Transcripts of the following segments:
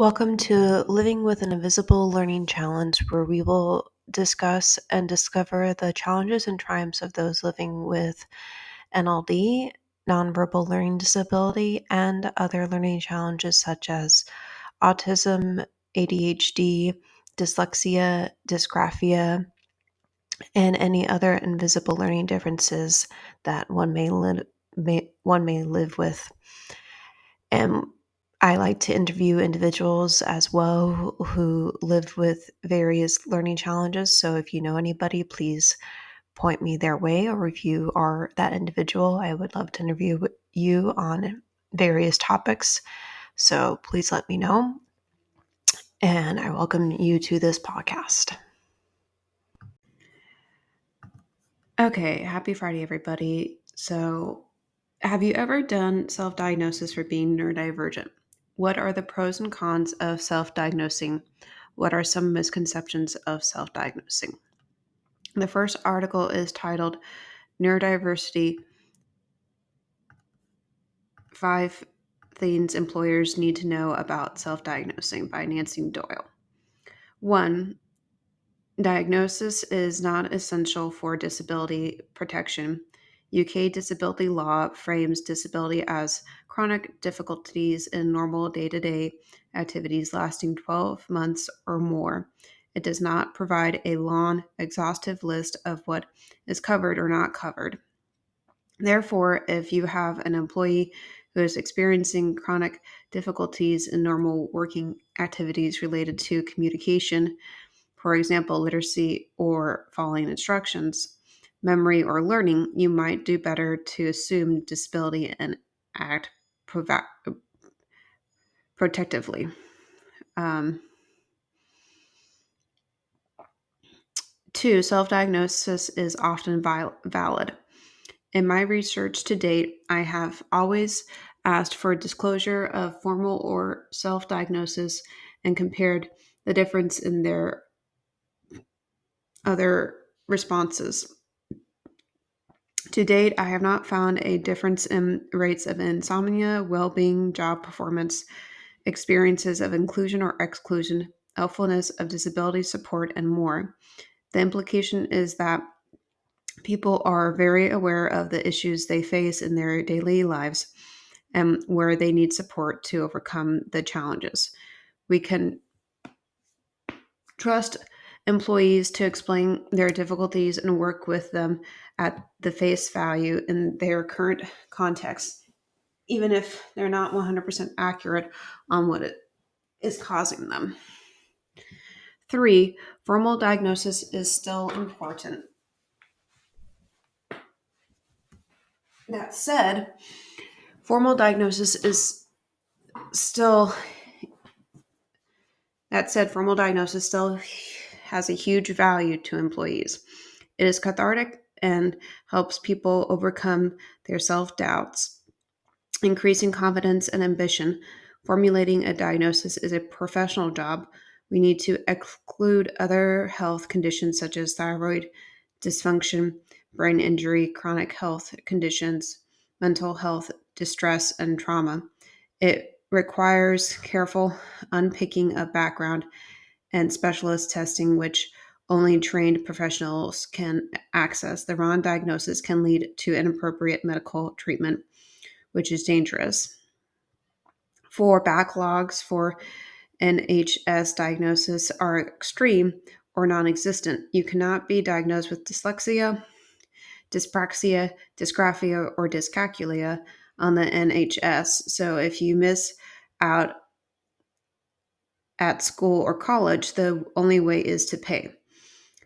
Welcome to Living with an Invisible Learning Challenge, where we will discuss and discover the challenges and triumphs of those living with NLD, nonverbal learning disability, and other learning challenges such as autism, ADHD, dyslexia, dysgraphia, and any other invisible learning differences that one may live with. And I like to interview individuals as well who live with various learning challenges. So if you know anybody, please point me their way, or if you are that individual, I would love to interview you on various topics. So please let me know. And I welcome you to this podcast. Okay, happy Friday, everybody. So, have you ever done self-diagnosis for being neurodivergent? What are the pros and cons of self-diagnosing? What are some misconceptions of self-diagnosing? The first article is titled Neurodiversity: 5 Things Employers Need to Know About Self-Diagnosing by Nancy Doyle. 1. Diagnosis is not essential for disability protection. UK disability law frames disability as chronic difficulties in normal day-to-day activities lasting 12 months or more. It does not provide a long, exhaustive list of what is covered or not covered. Therefore, if you have an employee who is experiencing chronic difficulties in normal working activities related to communication, for example, literacy or following instructions, memory, or learning, you might do better to assume disability and act protectively. 2. Self-diagnosis is often valid. In my research to date, I have always asked for disclosure of formal or self-diagnosis and compared the difference in their other responses. To date, I have not found a difference in rates of insomnia, well-being, job performance, experiences of inclusion or exclusion, helpfulness of disability support, and more. The implication is that people are very aware of the issues they face in their daily lives and where they need support to overcome the challenges. We can trust employees to explain their difficulties and work with them at the face value in their current context, even if they're not 100% accurate on what it is causing them. 3. Formal diagnosis is still important. That said, formal diagnosis still has a huge value to employees. It is cathartic and helps people overcome their self-doubts, increasing confidence and ambition. Formulating a diagnosis is a professional job. We need to exclude other health conditions such as thyroid dysfunction, brain injury, chronic health conditions, mental health distress, and trauma. It requires careful unpicking of background and specialist testing, which only trained professionals can access. The wrong diagnosis can lead to inappropriate medical treatment, which is dangerous. 4. Backlogs for NHS diagnosis are extreme or non-existent. You cannot be diagnosed with dyslexia, dyspraxia, dysgraphia, or dyscalculia on the NHS. So if you miss out at school or college, the only way is to pay.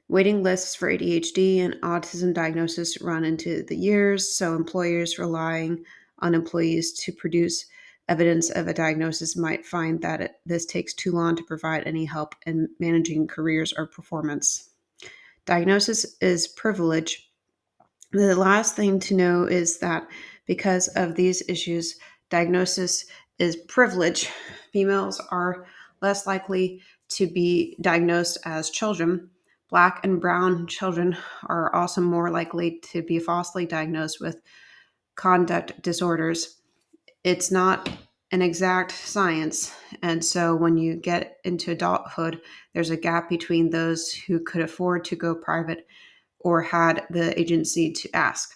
Waiting lists for ADHD and autism diagnosis run into the years, so employers relying on employees to produce evidence of a diagnosis might find that this takes too long to provide any help in managing careers or performance. Diagnosis is privilege. The last thing to know is that because of these issues, diagnosis is privilege. Females are less likely to be diagnosed as children. Black and brown children are also more likely to be falsely diagnosed with conduct disorders. It's not an exact science. And so when you get into adulthood, there's a gap between those who could afford to go private or had the agency to ask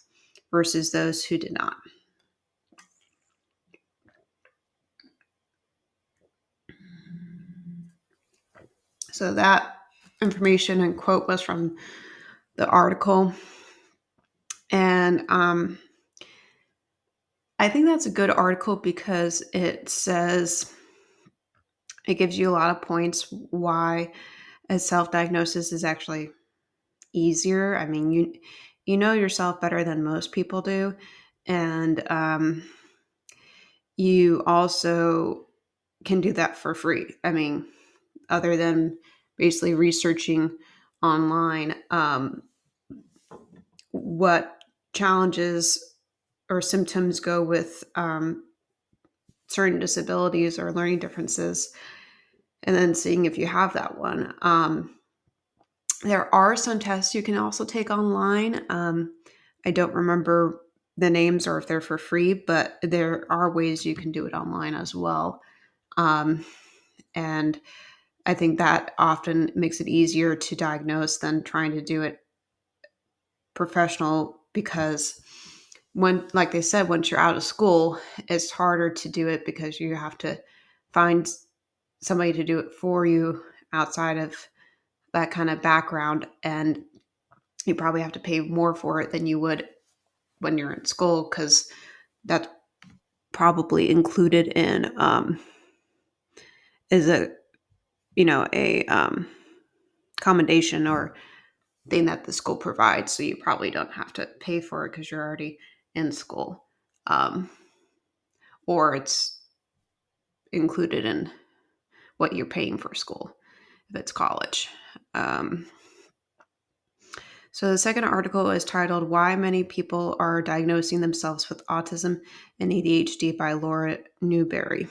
versus those who did not. So that information and quote was from the article. And I think that's a good article because it gives you a lot of points why a self-diagnosis is actually easier. I mean, you know yourself better than most people do, and you also can do that for free. I mean, other than basically researching online what challenges or symptoms go with certain disabilities or learning differences, and then seeing if you have that one. There are some tests you can also take online. I don't remember the names or if they're for free, but there are ways you can do it online as well. Um, and I think that often makes it easier to diagnose than trying to do it professional because when, like they said, once you're out of school, it's harder to do it because you have to find somebody to do it for you outside of that kind of background. And you probably have to pay more for it than you would when you're in school because that's probably included in is a a commendation or thing that the school provides, so you probably don't have to pay for it because you're already in school, um, or it's included in what you're paying for school if it's college. um, So the second article is titled Why Many People Are Diagnosing Themselves with Autism and ADHD by Laura Newberry.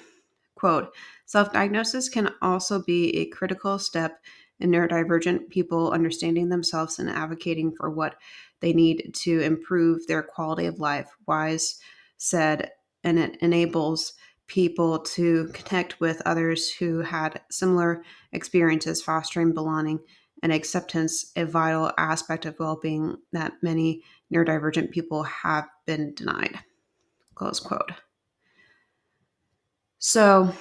Quote, self-diagnosis can also be a critical step in neurodivergent people understanding themselves and advocating for what they need to improve their quality of life, Wise said, and it enables people to connect with others who had similar experiences, fostering belonging and acceptance, a vital aspect of well-being that many neurodivergent people have been denied. Close quote. So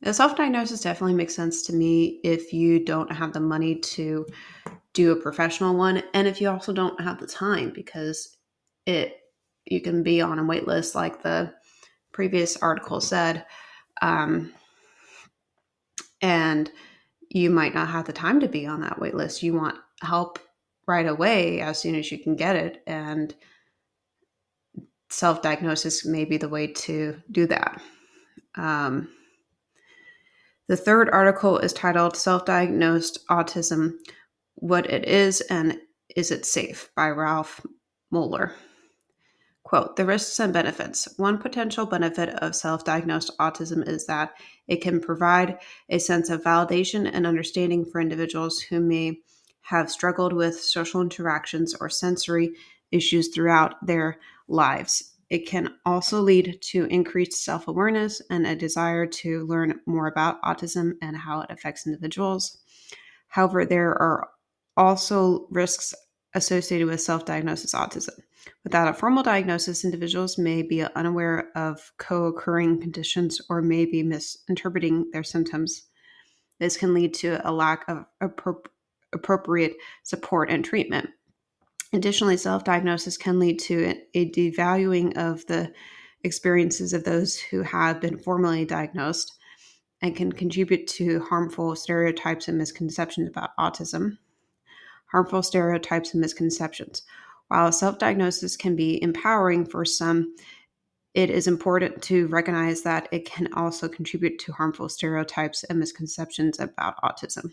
a self-diagnosis definitely makes sense to me if you don't have the money to do a professional one, and if you also don't have the time, because it you can be on a wait list like the previous article said, um, and you might not have the time to be on that wait list. You want help right away as soon as you can get it, and self-diagnosis may be the way to do that. Um, the third article is titled Self-Diagnosed Autism, What It Is and Is It Safe by Ralph Moeller. Quote, the risks and benefits. One potential benefit of self-diagnosed autism is that it can provide a sense of validation and understanding for individuals who may have struggled with social interactions or sensory issues throughout their lives. It can also lead to increased self-awareness and a desire to learn more about autism and how it affects individuals. However, there are also risks associated with self-diagnosis autism. Without a formal diagnosis, individuals may be unaware of co-occurring conditions or may be misinterpreting their symptoms. This can lead to a lack of appropriate support and treatment. Additionally, self-diagnosis can lead to a devaluing of the experiences of those who have been formally diagnosed and can contribute to harmful stereotypes and misconceptions about autism. Harmful stereotypes and misconceptions. While self-diagnosis can be empowering for some, it is important to recognize that it can also contribute to harmful stereotypes and misconceptions about autism.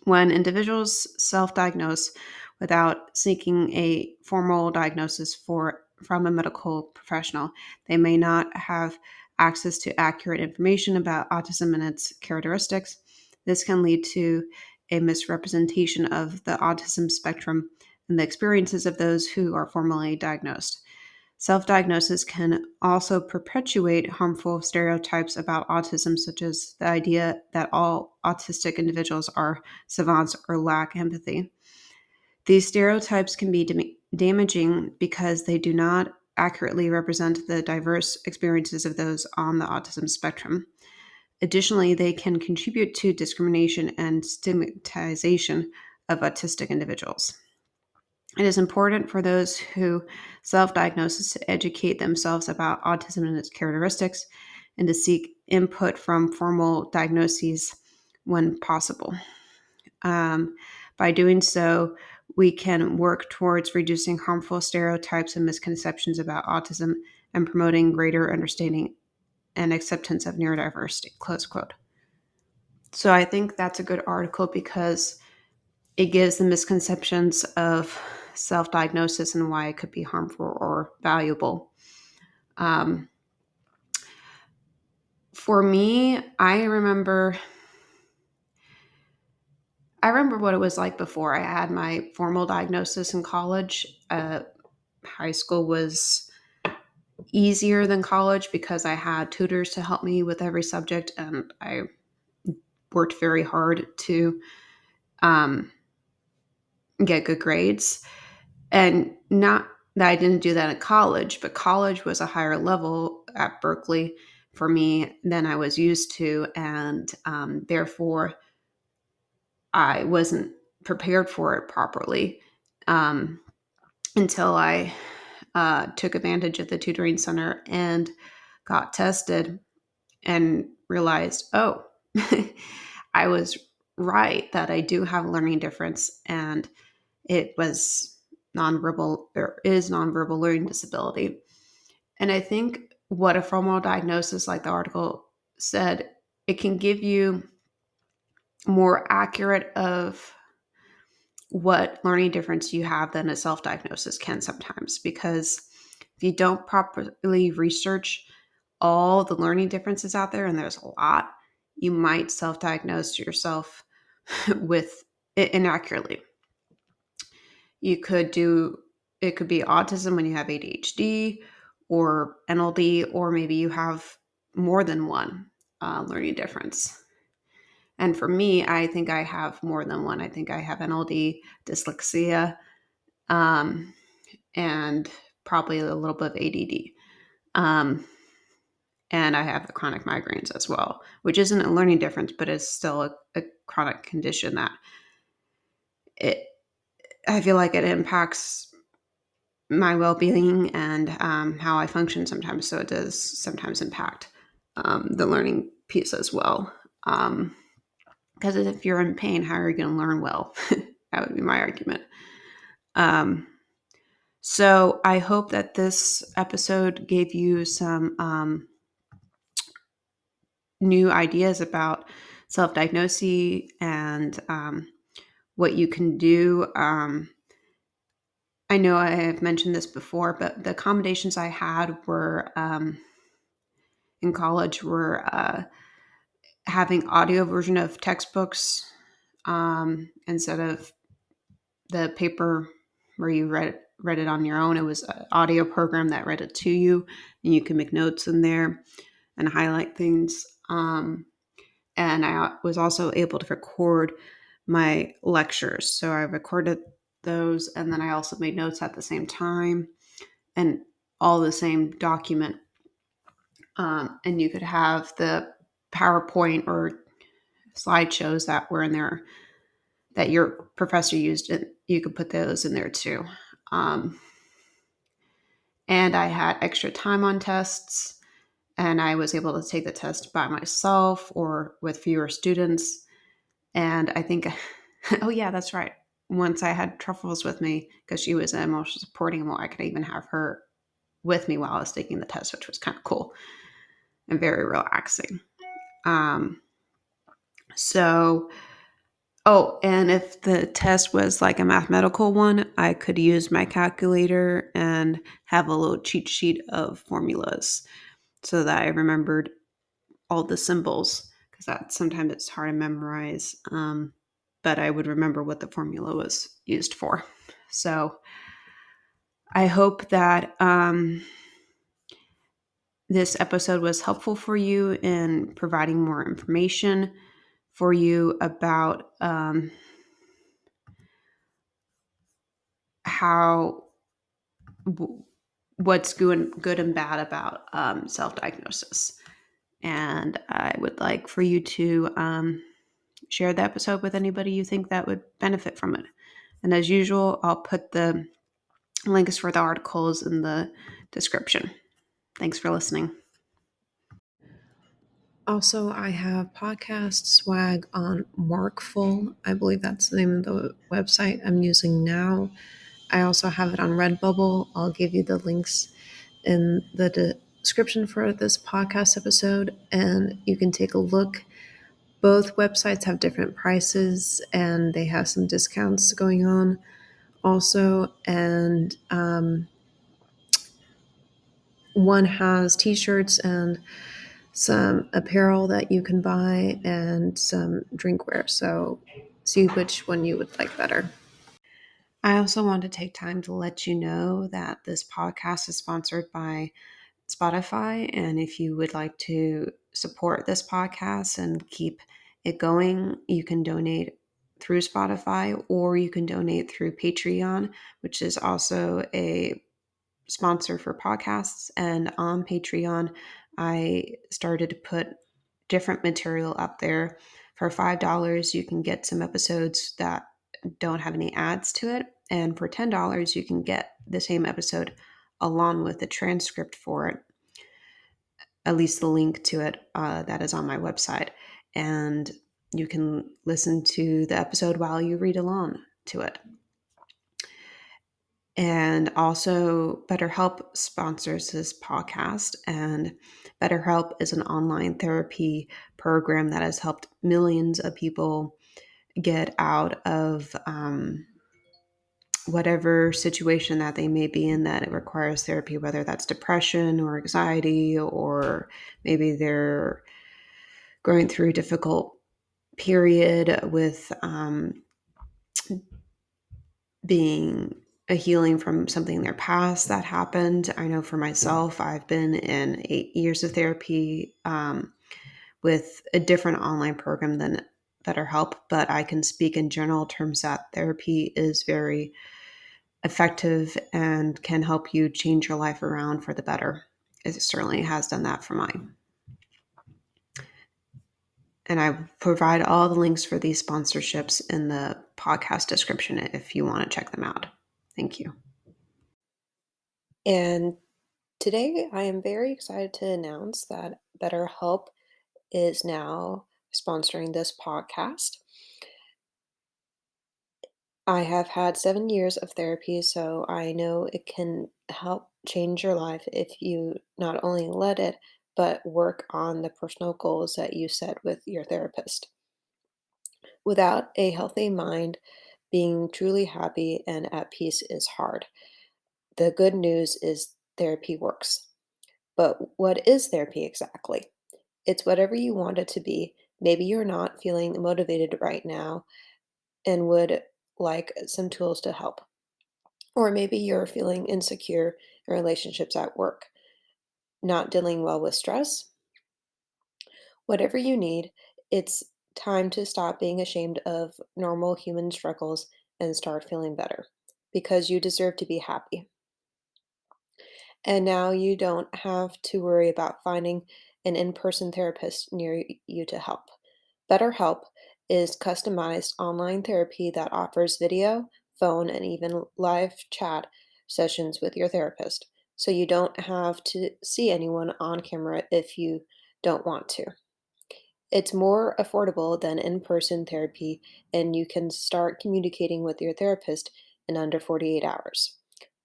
When individuals self-diagnose without seeking a formal diagnosis from a medical professional, they may not have access to accurate information about autism and its characteristics. This can lead to a misrepresentation of the autism spectrum and the experiences of those who are formally diagnosed. Self-diagnosis can also perpetuate harmful stereotypes about autism, such as the idea that all autistic individuals are savants or lack empathy. These stereotypes can be damaging because they do not accurately represent the diverse experiences of those on the autism spectrum. Additionally, they can contribute to discrimination and stigmatization of autistic individuals. It is important for those who self diagnose to educate themselves about autism and its characteristics and to seek input from formal diagnoses when possible. By doing so, we can work towards reducing harmful stereotypes and misconceptions about autism and promoting greater understanding and acceptance of neurodiversity. Close quote. So I think that's a good article because it gives the misconceptions of self-diagnosis and why it could be harmful or valuable. Um, for me, I remember what it was like before I had my formal diagnosis in college. High school was easier than college because I had tutors to help me with every subject, and I worked very hard to um, get good grades. And not that I didn't do that in college, but college was a higher level at Berkeley for me than I was used to. And therefore, I wasn't prepared for it properly um, until I took advantage of the tutoring center and got tested and realized, oh, I was right that I do have a learning difference, and it was nonverbal or is nonverbal learning disability. And I think what a formal diagnosis, like the article said, it can give you more accurate of what learning difference you have than a self-diagnosis can sometimes, because if you don't properly research all the learning differences out there, and there's a lot, you might self-diagnose yourself with it inaccurately. You could do it could be autism when you have ADHD or NLD, or maybe you have more than one learning difference. And for me, I think I have more than one. I think I have NLD, dyslexia, um, and probably a little bit of ADD. Um, and I have the chronic migraines as well, which isn't a learning difference, but is still a chronic condition that it I feel like it impacts my well-being and how I function sometimes. So it does sometimes impact the learning piece as well. Because if you're in pain, how are you going to learn well? That would be my argument. So I hope that this episode gave you some new ideas about self-diagnosis and what you can do. I know I have mentioned this before, but the accommodations I had were in college were having audio version of textbooks instead of the paper where you read it on your own. It was an audio program that read it to you, and you can make notes in there and highlight things. And I was also able to record my lectures. So I recorded those, and then I also made notes at the same time, and all the same document. And you could have the PowerPoint or slideshows that were in there that your professor used, and you could put those in there too. And I had extra time on tests, and I was able to take the test by myself or with fewer students. And I think, oh yeah, that's right. Once I had Truffles with me because she was an emotional support animal, I could even have her with me while I was taking the test, which was kind of cool and very relaxing. Um, so, oh, and if the test was like a mathematical one, I could use my calculator and have a little cheat sheet of formulas so that I remembered all the symbols, because that sometimes it's hard to memorize. But I would remember what the formula was used for. So I hope that this episode was helpful for you in providing more information for you about how what's good and bad about self-diagnosis. And I would like for you to share the episode with anybody you think that would benefit from it. And as usual, I'll put the links for the articles in the description. Thanks for listening. Also, I have podcast swag on Markful. I believe that's the name of the website I'm using now. I also have it on Redbubble. I'll give you the links in the description for this podcast episode, and you can take a look. Both websites have different prices, and they have some discounts going on also. And one has t-shirts and some apparel that you can buy and some drinkware. So see which one you would like better. I also want to take time to let you know that this podcast is sponsored by Spotify. And if you would like to support this podcast and keep it going, you can donate through Spotify or you can donate through Patreon, which is also a sponsor for podcasts. And on Patreon, I started to put different material up there. For $5, you can get some episodes that don't have any ads to it. And for $10, you can get the same episode along with the transcript for it, at least the link to it that is on my website. And you can listen to the episode while you read along to it. And also, BetterHelp sponsors this podcast. And BetterHelp is an online therapy program that has helped millions of people get out of whatever situation that they may be in that it requires therapy, whether that's depression or anxiety, or maybe they're going through a difficult period with being a healing from something in their past that happened. I know for myself, I've been in 8 years of therapy with a different online program than BetterHelp, but I can speak in general terms that therapy is very effective and can help you change your life around for the better. It certainly has done that for mine. And I provide all the links for these sponsorships in the podcast description if you want to check them out. Thank you. And today I am very excited to announce that BetterHelp is now sponsoring this podcast. I have had 7 years of therapy, so I know it can help change your life if you not only let it, but work on the personal goals that you set with your therapist. Without a healthy mind, being truly happy and at peace is hard. The good news is therapy works. But what is therapy exactly? It's whatever you want it to be. Maybe you're not feeling motivated right now and would like some tools to help. Or maybe you're feeling insecure in relationships at work, not dealing well with stress. Whatever you need, it's time to stop being ashamed of normal human struggles and start feeling better because you deserve to be happy. And now you don't have to worry about finding an in person therapist near you to help. BetterHelp is customized online therapy that offers video, phone, and even live chat sessions with your therapist. So you don't have to see anyone on camera if you don't want to. It's more affordable than in person therapy, and you can start communicating with your therapist in under 48 hours.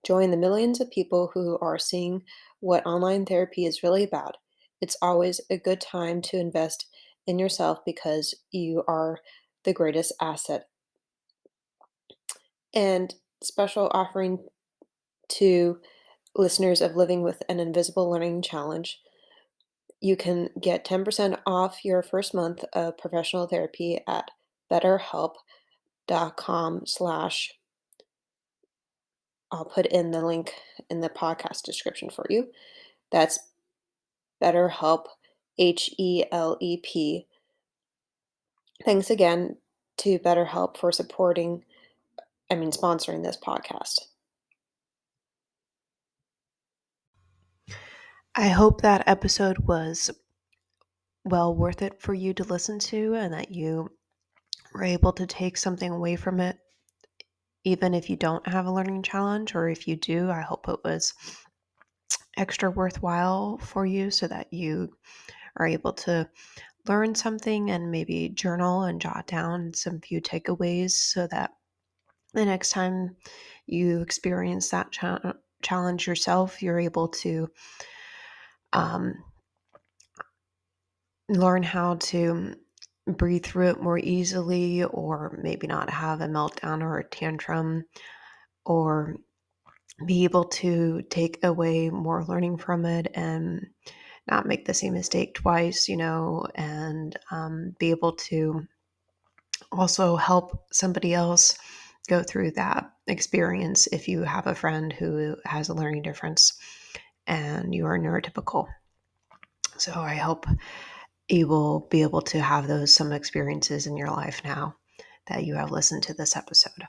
Join the millions of people who are seeing what online therapy is really about. It's always a good time to invest in yourself because you are the greatest asset. And special offering to listeners of Living with an Invisible Learning Challenge. You can get 10% off your first month of professional therapy at betterhelp.com/awesome. I'll put in the link in the podcast description for you. That's BetterHelp, HELEP. Thanks again to BetterHelp for sponsoring this podcast. I hope that episode was well worth it for you to listen to and that you were able to take something away from it, even if you don't have a learning challenge, or if you do. I hope it was extra worthwhile for you so that you are able to learn something and maybe journal and jot down some few takeaways so that the next time you experience that challenge yourself, you're able to um, learn how to breathe through it more easily, or maybe not have a meltdown or a tantrum, or be able to take away more learning from it and not make the same mistake twice, and be able to also help somebody else go through that experience if you have a friend who has a learning difference and you are neurotypical. So I hope you will be able to have some experiences in your life now that you have listened to this episode.